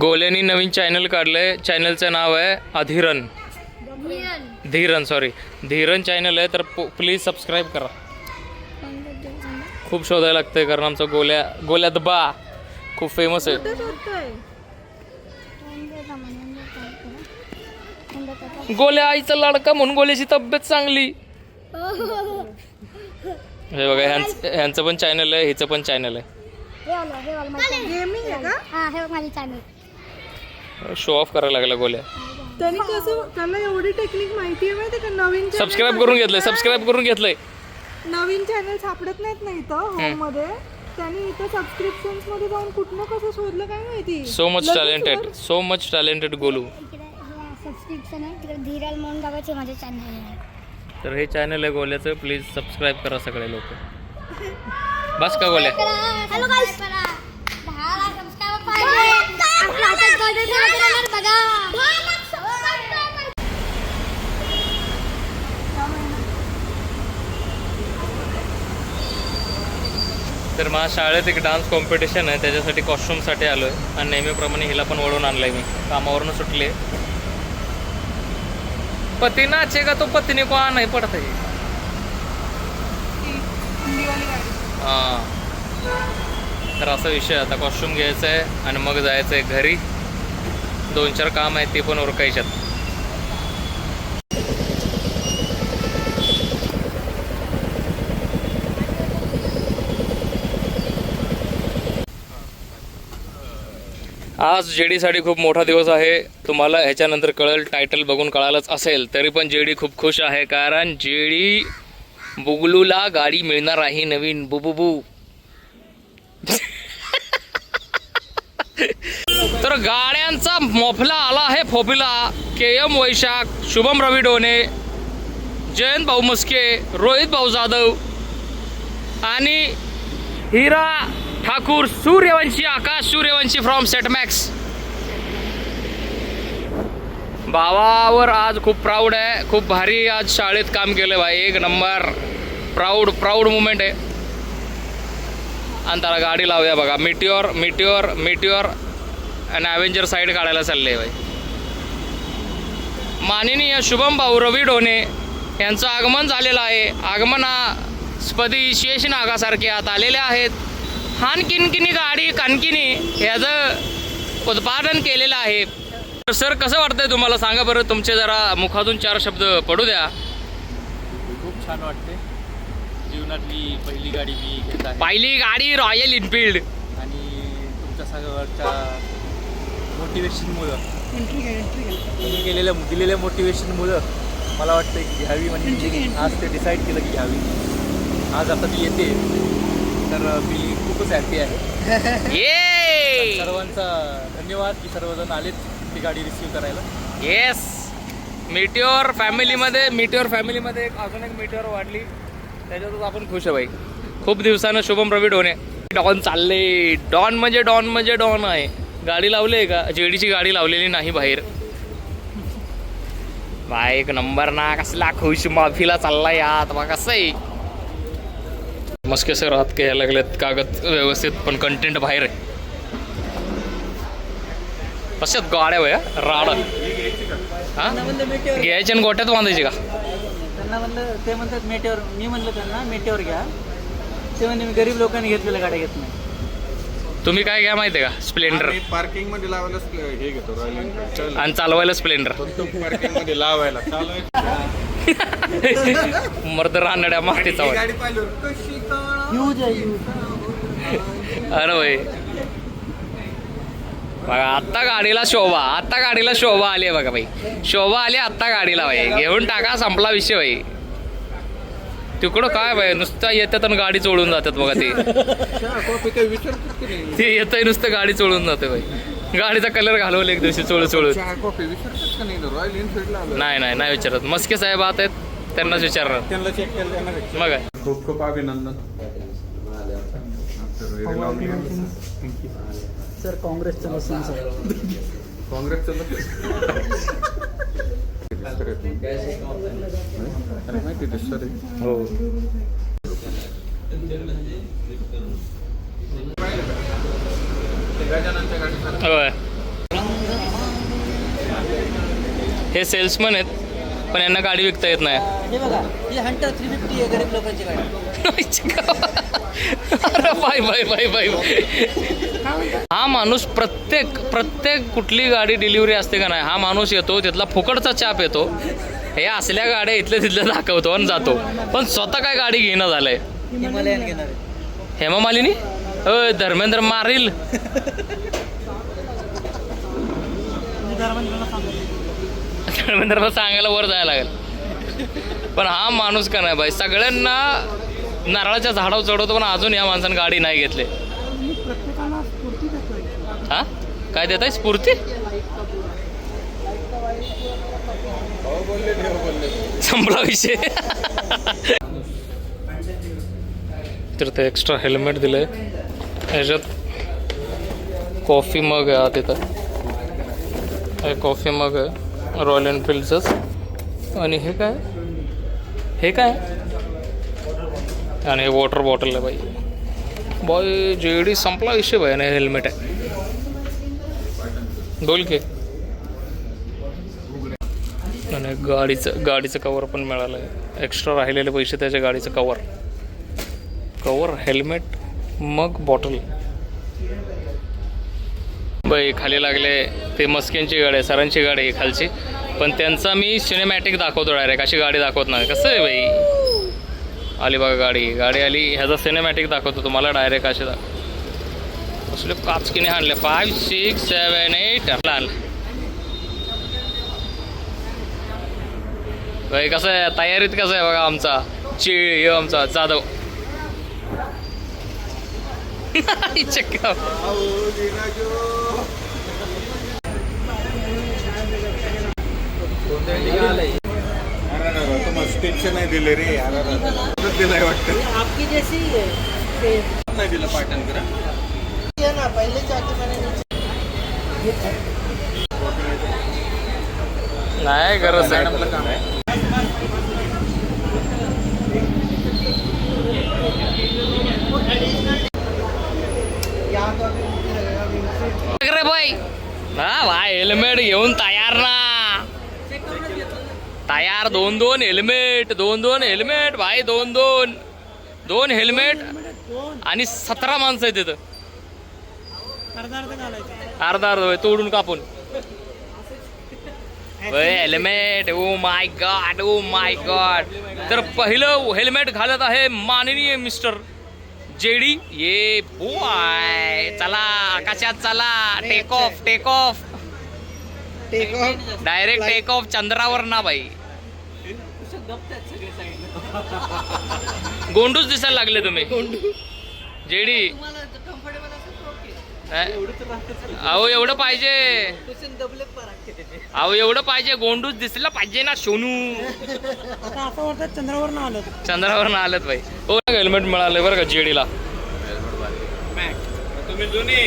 गोल्यानी नवीन channel काढलंय. चॅनलचं नाव आहे अधीरन Dhiran sorry Dhiran channel आहे. तर प्लीज सबस्क्राईब करा. खूप शोधायला लागतंय कारण आमचा गोल्या दबा खूप फेमस आहे. गोल्या आईचा लाडका म्हणून गोल्याची तब्येत चांगली. हे बघा ह्यांचं पण चॅनल आहे, हिचं पण चॅनल आहे. शो ऑफ करायला लागला गोल्या. त्यांनी कसं त्याला एवढी टेक्निक माहिती आहे माहिती का? नवीन सबस्क्राईब करून घेतलंय. नवीन चॅनल सापडत नाहीत ना इथं होम मध्ये. त्यांनी इथं सबस्क्रिप्शन्स मध्ये जाऊन कुठनं कसं शोधलं काय माहिती. So much talented Golu. Subscription आहे तिकडे धीरल म्हणून गावाचे माझे चॅनल आहे. तर हे चॅनल आहे गोल्याचं. प्लीज सबस्क्राईब करा सगळे लोक. बस का गोल्या? हॅलो गाईस, 10 सबस्क्राइबर पाहिजे. आपल्या हातात गाडी बघा. तर माझ्या शाळेत एक डान्स कॉम्पिटिशन आहे, त्याच्यासाठी कॉस्ट्युमसाठी आलो आहे. आणि नेहमीप्रमाणे हिला पण वळून आणलं आहे. मी कामावरनं सुटले. पती नाचेगा तो पत्नी को आना ही पडत आहे. हां, तर असा विषय. आता कॉस्ट्युम घ्यायचं आहे आणि मग जायचं आहे घरी. 2-4 काम आहेत ते पण उरकायच्यात. आज जेडीसाठी खूप मोठा दिवस आहे. तुम्हाला ह्याच्यानंतर कळेल, टायटल बघून कळालंच असेल. तरी पण जेडी खूप खुश आहे कारण जेडी बुगलूला गाडी मिळणार आहे नवीन. बुबुबू. तर गाड्यांचा मोफला आला आहे फोफिला. KM वैशाख, शुभम रवी डोने, जयंत भाऊ मस्के, रोहित भाऊ जाधव आणि हिरा ठाकूर, सूर्यवंशी, आकाश सूर्यवंशी फ्रॉम सेटमॅक्स. भावावर आज खूप प्राऊड आहे. खूप भारी आज शाळेत काम केलं भाई. एक नंबर. प्राऊड मुमेंट आहे. आणि त्याला गाडी लावूया बघा. मिटिओर आणि ॲव्हेंजर साईड काढायला चालले भाई. माननीय शुभम भाऊ रवी डोने यांचं आगमन झालेलं आहे. आगमनास्पदी शेषनागासारखे आत आलेले आहेत. हानकिनकिनी गाडी कानकिनी याचं उत्पादन केलेलं आहे. तर सर कसं वाटतंय तुम्हाला सांगा बरं. तुमचे जरा मुखातून 4 शब्द पडू द्या. खूप छान वाटते. जीवनातली पहिली गाडी मी घेत आहे. पहिली गाडी रॉयल एनफिल्ड. आणि तुमच्या सगळ्यांच्या मोटिवेशनमुळं, तुम्ही दिलेल्या मोटिवेशनमुळं मला वाटतं की घ्यावी. म्हणजे आज ते डिसाईड केलं की घ्यावी. आज आता ती येते तर मी खूपच हॅपी आहे. ये सर्वांचा धन्यवाद की सर्वजण आलेत ती गाडी रिसीव्ह करायला. येस. मिटिओर फॅमिलीमध्ये एक अजून एक मिटिओर वाढली. त्याच्यातच आपण खुश आहे भाई. खूप दिवसानं शुभम रवी डोने डॉन चालले. डॉन म्हणजे डॉन आहे. गाडी लावली आहे का? जेडीची गाडी लावलेली नाही बाहेर. बाय एक नंबर ना. कसला खुश माफीला चाललाय आत बघा. कसं आहे मस्के सर हात घ्यायला लागलेत. कागद व्यवस्थित पण कंटेंट बाहेर आहे. तशात गाड्या वया राड. हां, घ्यायची आणि गोट्यात बांधायची का? त्यांना म्हणलं, ते म्हणतात मेटेवर. मी म्हणलं त्यांना मेटेवर घ्या. ते म्हणजे मी गरीब लोकांनी घेतलेल्या गाड्या घेत नाही. तुम्ही काय घ्या माहिती आहे का? स्प्लेंडर. पार्किंग मध्ये लावायला हे घेतो रॉयल एनफील्ड. आणि चालवायला स्प्लेंडर. पार्किंग मध्ये लावायला मर्द रानड्या मातीचा वाट. गाडी पाहिलं कशी यूज आहे यूज. अरे भाई बघा आत्ता गाडीला शोभा आली आहे बघा भाई. शोभा आली आत्ता गाडीला भाई. घेऊन टाका, संपला विषय भाई. तिकडं काय भाई नुसतं येतात आणि गाडी चोळून जातात बघा. काही विचारतात की नाही. ते येतंय नुसतं गाडी चोळून जाते भाई. गाडीचा कलर घालवला एक दिवशी चोळून. चहा कॉफी विचारतात का नाही रॉयल एनफील्डला आलं. नाही विचारत. मस्के साहेब आत आहेत, त्यांनाच विचारणार. त्यांना चेक केलं त्यांना मग काय. खूप खूप अभिनंदन. सर काँग्रेसचं नसून सर. काँग्रेसचं माहिती ते सर. हो गजाननच्या गाडी होय. हे सेल्समन आहेत पण यांना गाडी विकता येत नाही. हे बघा ही हंटर 350 आहे गरीब लोकांची गाडी. अरे बाय बाय बाय बाय. हा माणूस प्रत्येक कुठली गाडी डिलिव्हरी असते का नाही, हा माणूस येतो तिथला फुकटचा चाप येतो, हे असल्या गाड्या इथल्या तिथल्या दाखवतो आणि जातो, पण स्वतः काय गाडी घेणं झालंय. हिमालयन घेणार आहे. हेमा मालिनी धर्मेंद्र मारील. धर्मेंद्रला सांगायला वर जायला लागेल. पण हा माणूस का नाही बाई, सगळ्यांना नारळाच्या झाडावर चढवतो, पण अजून या माणसाने गाडी नाही घेतली. हा काय देत आहे स्फूर्ती. संपला विषय. तर ते एक्स्ट्रा हेल्मेट दिलंय. ह्याच्यात कॉफी मग आहे तिथं, हे कॉफी मग आहे रॉयल एनफिल्डचंच. आणि हे काय आणि हे वॉटर बॉटल आहे बाई. बॉय जेडी संपला विषय बाई. आणि हेल्मेट आहे. बोल की. आणि गाडीचं कवर पण मिळालं आहे. एक्स्ट्रा राहिलेले पैसे त्याच्या गाडीचं कवर हेल्मेट मग बॉटल. बाई खाली लागले ते मस्किनची गाडी आहे, सरांची गाडी आहे खालची, पण त्यांचा मी सिनेमॅटिक दाखवतो डायरेक्ट, अशी गाडी दाखवत नाही. कसं आहे बाई. आली बघा गाडी आली, ह्याचा सिनेमॅटिक दाखवतो तुम्हाला डायरेक्ट. असे असले काचकीने आणले 5, 6, 7, 8 लाल. बाई कसं आहे तयारीत, कसं आहे बघा आमचा आमचा जाधव. टेन्शन नाही दिले रे दिलाय वाटतं. आपकी जैसी नाही दिलं पाटण करा ना पहले जाके मैंने नाही गरज आहे. मॅडमला काम आहे. रे बाई हा भाई हेल्मेट घेऊन तयार ना. तयार 2 हेल्मेट 2 हेल्मेट भाई 2 हेल्मेट आणि 17 माणसं आहेत तिथं. अर्धा तोडून कापून हेल्मेट. Oh my God. तर पहिलं हेल्मेट घालत आहे माननीय मिस्टर जेडी. ये बॉय चला आकाशात चला. Take off direct take off चंद्रावर ना बाई. गोंडूच दिसायला लागले तुम्ही जेडी. अहो एवढं पाहिजे, एवढं पाहिजे. गोंडूच दिसला पाहिजे ना सोनू. चंद्रावर आलत बाई. हो हेल्मेट मिळालंय बरं का जेडीला. तुम्ही जुनी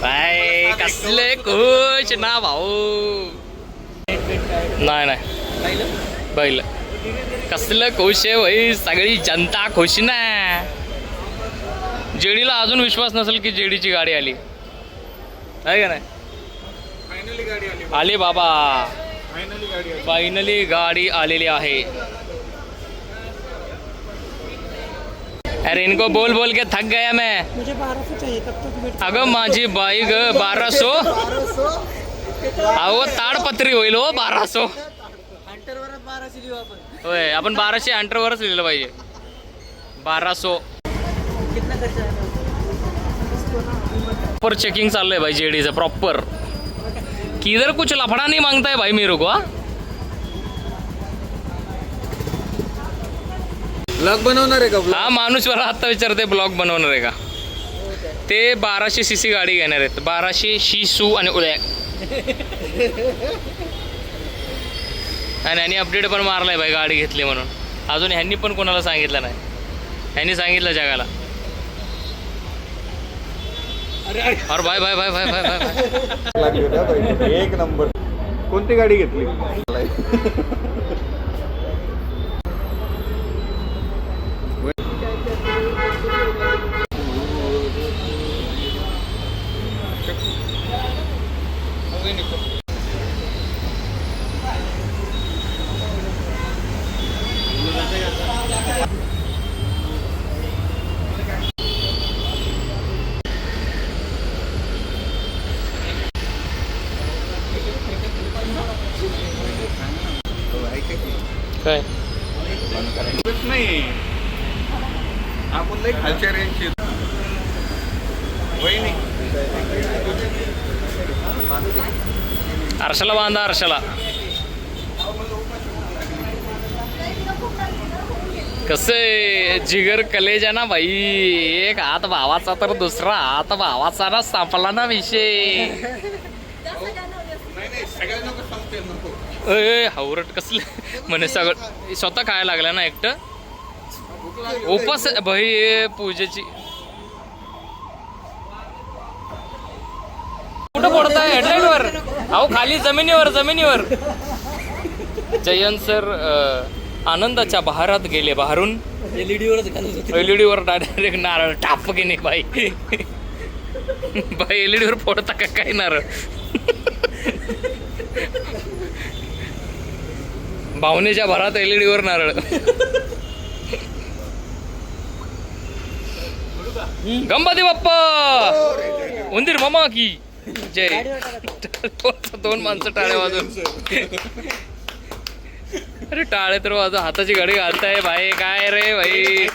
बाय कसले खुश ना भाऊ. नाही बैल कसलं खुश आहे भाई. सगळी जनता खुश ना. जेडीला अजून विश्वास नसेल की जेडीची गाडी आली आहे का नाही. फायनली गाडी आली. आली बाबा. फायनली गाडी आली. फायनली गाडी आलेली आहे. अरे इनको बोल के थक गया मैं. मुझे 1200 चाहिए तब तक वेट. अगं माझी बाई ग 1200. अहो ताडपत्री होईल हो 1200. हंटरवर 1200 लिहू आपण. होय आपण 1200 हंटरवरच लिहिलं पाहिजे. 1200 कितना खर्च आएगा. प्रॉपर चेकिंग चाललंय भाई जेडीचं प्रॉपर. किधर कुछ लफड़ा नहीं मांगता है भाई मेरे को. ब्लॉग बनवणार आहे का. हा माणूस मला आता विचारते ब्लॉग बनवणार आहे का. ते 1200 cc गाडी घेणार आहेत. 1200 शिसू आणि उद्या. आणि ह्यांनी अपडेट पण मारलाय भाई गाडी घेतली म्हणून. अजून ह्यांनी पण कोणाला सांगितलं नाही. ह्यांनी सांगितलं जगाला. और bye bye bye bye bye bye. लागली होती एक नंबर. कोणती गाडी घेतली. बघू निघतो. काय नाही आपण लई खालच्या रेंजची वहिनी आरशाला बांधा आरशाला. कसे जिगर कलेजा ना भाई. एक हात भावाचा तर दुसरा हात भावाचा ना सापला ना विषय. नाही सगळ्या नको सांगते नको. अय हावरट कसले म्हणे सगळं स्वतः खायला लागला ना एकटं. उपास भाई पूजेची. कुठं पडताय हेडलाईट वर. अहो खाली जमिनीवर जमिनीवर. जयंत सर आनंदाच्या बहारात गेले. बाहेरून एलईडीवरच घालत होते. एलईडीवर डायरेक्ट नारळ टाप की नाही बाई. बाई एलईडीवर फोडता का काय नारळ. भावनेच्या भरात एलईडीवर नारळ. गणपती बाप्पा उंदीर मामा की जय. दोन माणसं टाळ्या वाजून. अरे टाळे तर वाजून हाताची घडी घालताय भाई. काय रे भाई.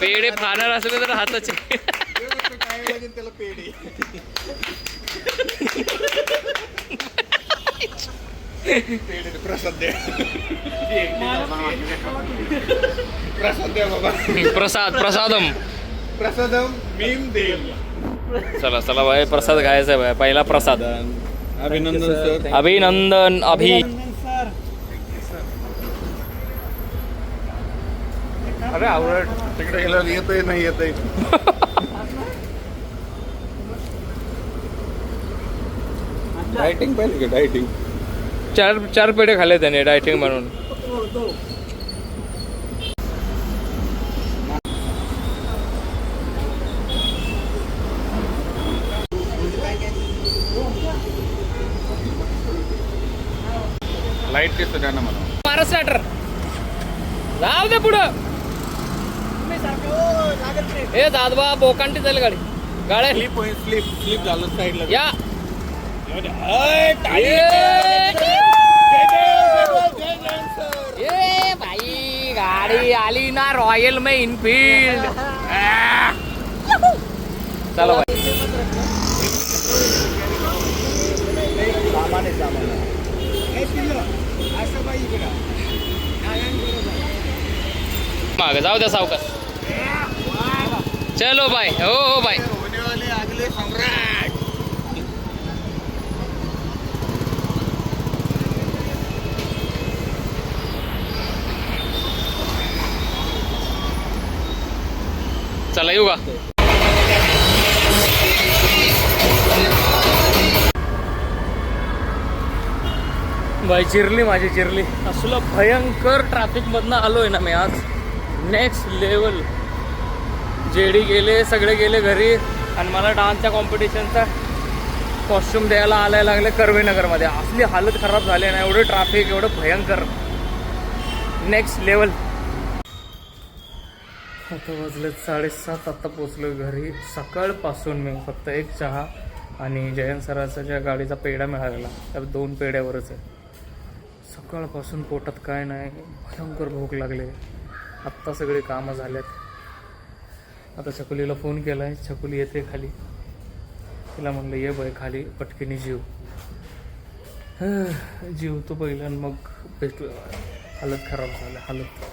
पेढे खाणार असले तर हाताचे. काय लागेल त्याला पेढे. पेढे प्रसाद द्या. प्रसाद द्या बाबा. प्रसादम प्रसादम मीम देव. चला चला भाई प्रसाद खायचा आहे भाई. पहिला प्रसाद. अभिनंदन सर. अभिनंदन. अरे आवड तिकडे गेला येतोय नाही येतोय. डायटिंग पाहिजे का डायटिंग. चार पेढे खाल्ले त्याने डायटिंग म्हणून. लाईट दिसत ना मला. मारा स्टार्टर. जाऊ दे पुढं. हे दादबा बोकांटी चालेल गाडी. गाड्या स्लिप होईल स्लिप झालं साईडला. या ये भाई गाडी आली ना रॉयल में इनफील्ड. चला भाई. माग जाऊ द्या सावकाश. चलो बाय. हो बाय. होनेवाले अगले सम्राट. चला येऊ का. बाई चिरली माझी चिरली. असलं भयंकर ट्रॅफिक मधनं आलोय ना मी आज. Next level. जेडी गेले सगळे गेले घरी आणि मला डान्सच्या कॉम्पिटिशनचा कॉस्ट्युम द्यायला आलाय लागले कर्वेनगरमध्ये. असली हालत खराब झाली ना. एवढं ट्रॅफिक एवढं भयंकर. Next level. आता वाजले 7:30. आता पोचलो घरी. सकाळपासून मी फक्त एक चहा आणि जयंत सराचा ज्या गाडीचा पेढा मिळालेला त्या 2 पेढ्यावरच आहे. सकाळपासून पोटात काय नाही. भयंकर भूक लागले. आत्ता सगळे कामं झाल्यात. आता छकुलीला फोन केला आहे. छकुली येते खाली. तिला म्हणलं ये बाय खाली पटकीने जीव. जीव तो पहिला मग भेटू. हालत खराब झालं हालत.